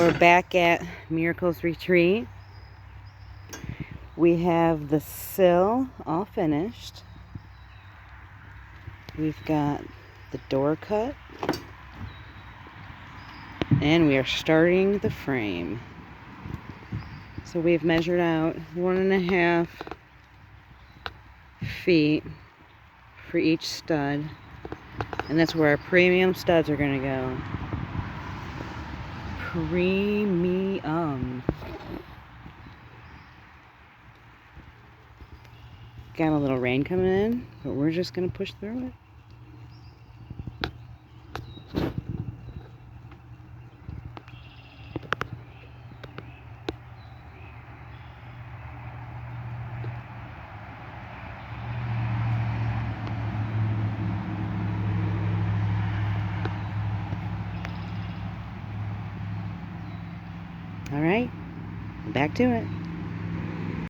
We're back at Miracles Retreat. We have the sill all finished. We've got the door cut. And we are starting the frame. So we've measured out 1.5 feet for each stud. And that's where our premium studs are going to go. Premium. Got a little rain coming in, but we're just going to push through it. All right, back to it.